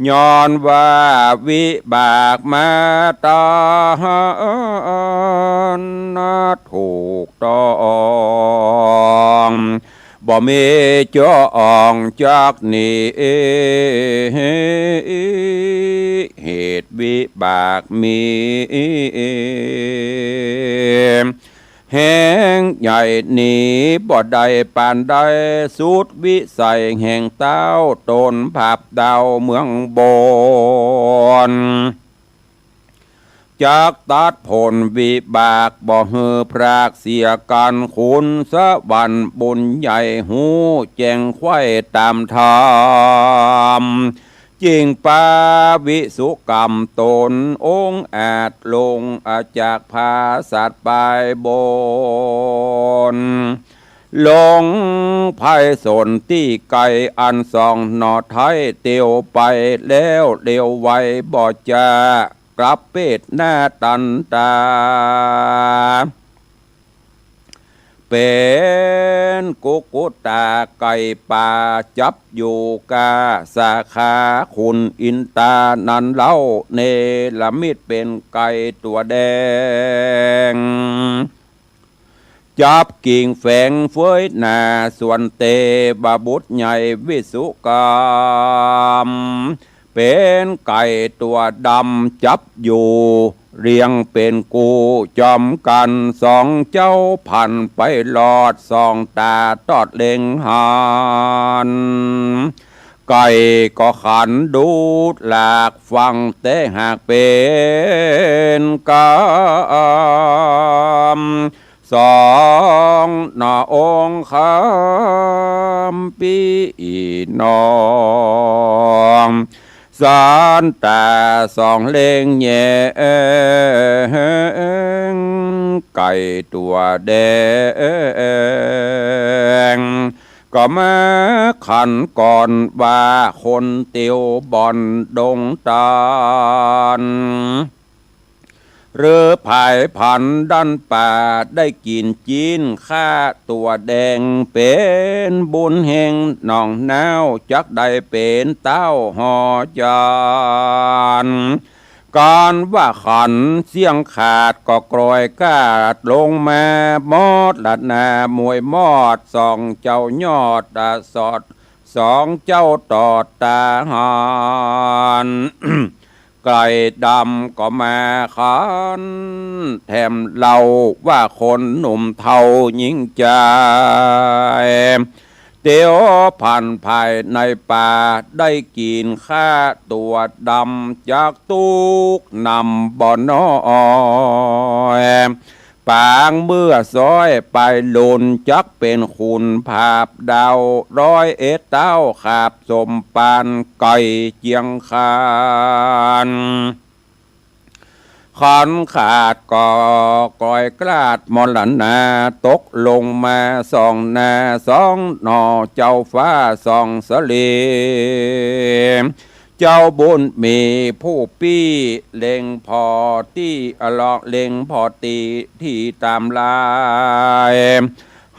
ย้อนว่าวิบากมาตานถูกต้องบ่มีเจ้าอ่องจากนี้เหตุวิบากมีแห่งใหญ่นี้บ่ได้ปานใดสุดวิสัยแห่งเต้าตนผับดาวเมืองบนจากตัดผลวิบากบ่เฮือพรากเสียกันคุณสะวันบุญใหญ่หูแจงไข่ตามธรรมจริงปาวิสุกรรมตนองค์อาจลงอาจากภาสัตว์ไปบนลงภัยสนที่ไกลอันสองนอไทยเตียวไปแล้วเดียวไว้บ่จากลับเป็ดหน้าตันตาเป็นกุตาไก่ป่าจับอยู่กาสาขาคุณอินตานันเล่าเนลมิดเป็นไก่ตัวแดงจับกิ่งแฝงเฟยหนาส่วนเตบาบุตรใหญ่วิสุกรรมเป็นไก่ตัวดำจับอยู่เรียงเป็นกูจอมกันสองเจ้าพันไปหลอดสองตาตอดเล็งหันไก่ก็ขันดูดหลากฟังแต่หากเป็นกามสองหน้าองค์คำปีน้องสานตาสองเล่งแยงไก่ตัวแดงก็มาขันก่อนว่าคนเตียวบอนดงตานหรือภายพันดันป่าได้กินจีนข้าตัวแดงเป็นบุญแห่งน้องนาวจักได้เป็นเต้าหอจานการว่าขันเสียงขาดก็กรอยกาดลงมามอดลัดนามวยมอดสองเจ้ายอดสอดสองเจ้าตอดตาหานไก่ดำก็มาขันแถมเล่าว่าคนหนุ่มเทายิ่งใจเตียวผ่านภายในป่าได้กินข้าตัวดำจากตุกนำบ่อนอย ปางเมื่อซ้อยไปหลุนจักเป็นคุณภาพดาว101เต้าขาบสมปานไก่เจียงคานขันขาดก่อก้อยกลาดมรณาตกลงมาสองนาสองหนอเจ้าฟ้าสองสลีเจ้าบุญมีผู้ปี้เล็งพอที่อลอกเล็งพอตีที่ตามลาย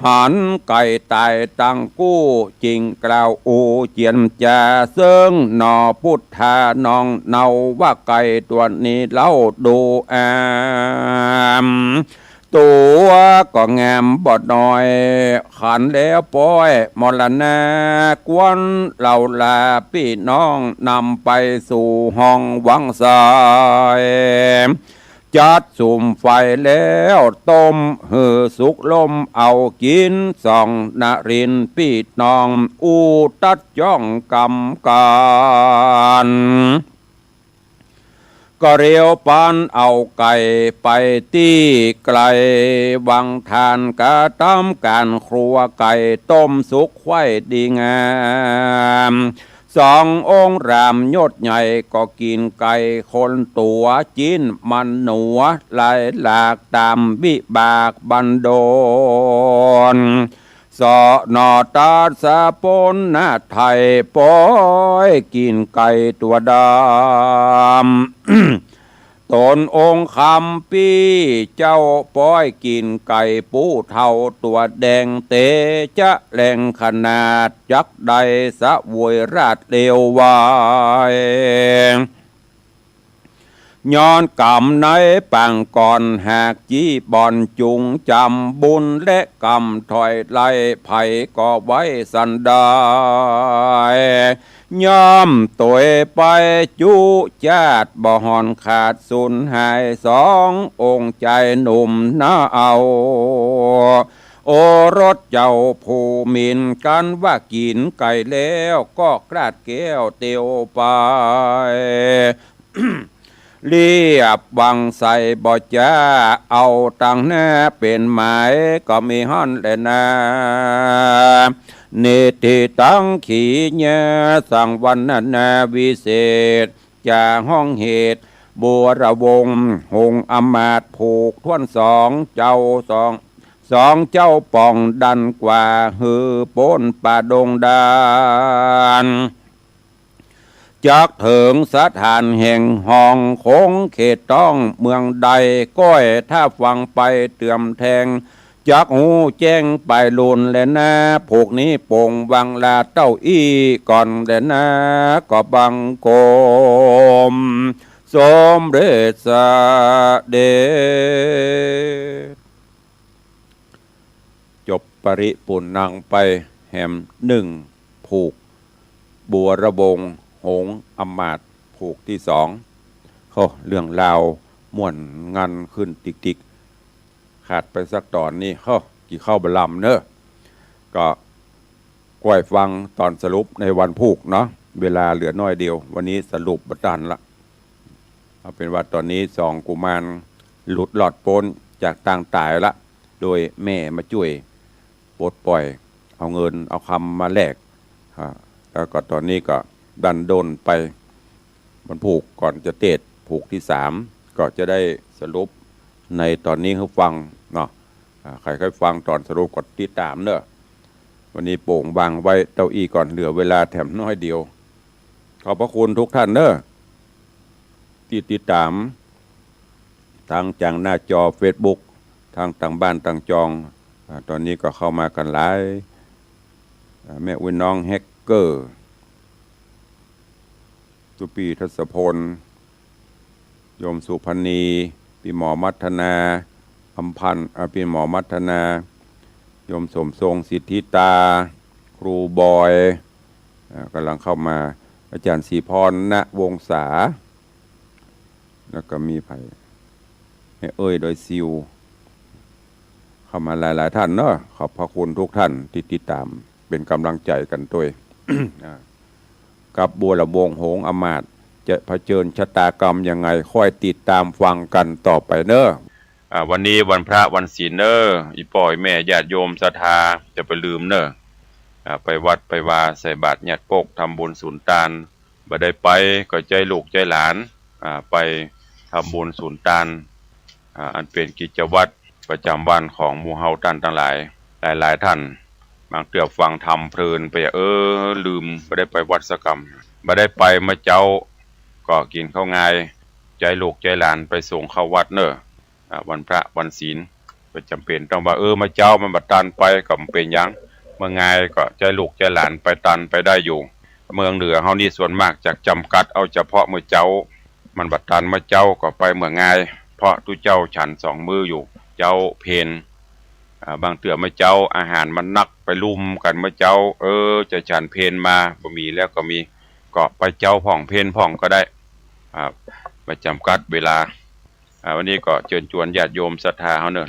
หันไก่ตายตั้งกู้จริงกล่าวอูเจียนจาเซิงหนอพุทธานองเนาว่าไก่ตัวนี้เล่าดูอามตัวก็งามบอดน้อยขันแล้วป้อยมรณากวนเราลาพี่น้องนำไปสู่ห้องวังสายจัดสุ่มไฟแล้วต้มเหือสุกลมเอากินส่องนรินพี่น้องอูตัดย่องกำการก็เรียวปานเอาไก่ไปที่ไกลวังทานกะตำการครัวไก่ต้มสุกไข่ดีงามสององค์รามยศใหญ่ก็กินไก่คนตัวจีนมันหนัวไหลหลากตามวิบากบันโดนสอนอตาสะปนหน้าไทยปอยกินไก่ตัวดำ ตนองค์คำปีเจ้าป้อยกินไก่ปูเท่าตัวแดงเตจะแหล่งขนาดจักใดสะวยราดเลววายย้อนกรรมในปังก่อนหากจี้บอนจุงจำบุญและกรรมถอยไล่ไผ่ก็ไว้สันดายย่อมตัวไปจุจาดบ่หอนขาดสุนหายสององค์ใจหนุ่มน่าเอาโอรสเจ้าผู้มินกันว่ากินไก่แล้วก็กราดแก้วเตียวไป เรียบวังใส่บ่จ้าเอาตังหน้าเป็นหมายก็มีห่อนแลนาเนติตังขีเนสังวันนาวิเศษจาห้องเหตุบัวระวงหงอมาตผูกทวนสองเจ้าสองเจ้าป่องดันกว่าหือป้นป่าดงดานจักถึงสถานแห่งห้องคงเขตต้องเมืองใดก้อยถ้าฟังไปเตื่อมแทงจักหูแจ้งไปลุนและนะพวกนี้โป่งวังลาเต้าอี้ก่อนและนะก็บังโกมสมเด็จสเด็จจบปริปุณนังไปแหมหนึ่งผูกบัวระบงหงอำมาตย์ผูกที่สองเรื่องราวม่วนงันขึ้นติ๊กขาดไปสักตอนนี้กี่เข้าบลำเนอะก็กล้วยฟังตอนสรุปในวันผูกเนาะเวลาเหลือน้อยเดียววันนี้สรุปบัตันละเอาเป็นว่าตอนนี้สองกุมารหลุดหลอดพ้นจากต่างตายละโดยแม่มาช่วยปลดปล่อยเอาเงินเอาคำมาแลกแล้วก็ตอนนี้ก็ดันโดนไปมันผูกก่อนจะเตะผูกที่สามก็จะได้สรุปในตอนนี้เขาฟังเนาะใครฟังตอนสรุปกดติดตามเนอะวันนี้โป่งวางไว้เต้าอี้ก่อนเหลือเวลาแถมน้อยเดียวขอบพระคุณทุกท่านเนอะที่ติดตามทางจังหน้าจอ Facebook ทางต่างบ้านต่างจองตอนนี้ก็เข้ามากันหลายแม่อุ้ยน้องแฮกเกอร์ตุปีทศพลโยมสุพณีปีหมอมัทนาอำพันธ์ปีหมอมัทนาโยมสมทรงสิทธิตาครูบอยกำลังเข้ามาอาจารย์ศรีพรณวงศาแล้วก็มีไผ่โดยซิวเข้ามาหลายท่านเนาะขอบพระคุณทุกท่านที่ติดตามเป็นกำลังใจกันตัว กับบัวระวงหงอมาตย์จะเผชิญชะตากรรมยังไงค่อยติดตามฟังกันต่อไปเนอะ วันนี้วันพระวันศีลเนออีป่อยแม่ญาติโยมศรัทธาจะไปลืมเนอไปวัดไปวาใส่บาตรญาติโปกทำบุญสุนทานบ่ได้ไปก็ใจลูกใจหลานไปทำบุญสุนทานอันเป็นกิจวัตรประจำวันของหมู่เฮาท่านทั้งหลายหลายท่านบางเตือฟังธรรมเพลินไปลืมบ่ได้ไปวัดสกรรมบ่ได้ไปมาเจ้าก็กินข้าวงายใจลูกใจหลานไปส่งเข้าวัดเนอวันพระวันศีลก็จำเป็นต้องว่ามาเจ้ามันบัดตันไปก็เป็นหยังเมื่อไงก็ใจลูกใจหลานไปตันไปได้อยู่เมืองเหนือเฮานี่ส่วนมากจากจำกัดเอาเฉพาะมื้อเจ้ามันบัดตันมื้อเจ้าก็ไปเมื่อไงเพราะทุเจ้าฉัน2 มื้ออยู่เจ้าเพลบางเตือมื้อเจ้าอาหารมันนักไปลุมกันมื้อเจ้าจะฉันเพลมาบ่มีแล้วก็มีก็ไปเจ้าพ่องเพลพ่องก็ได้ไม่จำกัดเวลาวันนี้ก็เชิญชวนญาติโยมศรัทธาเฮาเนอะ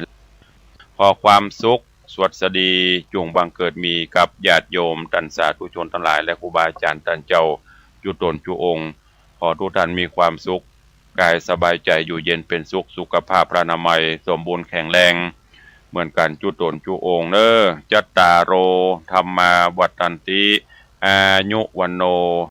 พอความสุขสวัสดีจงบังเกิดมีกับญาติโยมท่านสาธุชนทั้งหลายและครูบาอาจารย์ท่านเจ้าจุตนจุองค์ขอทุกท่านมีความสุขกายสบายใจอยู่เย็นเป็นสุขสุขภาพพระนามัยสมบูรณ์แข็งแรงเหมือนกันจุตนจุองค์เนอะจัตตาโรธรรมาวัฏันติอายุวันโน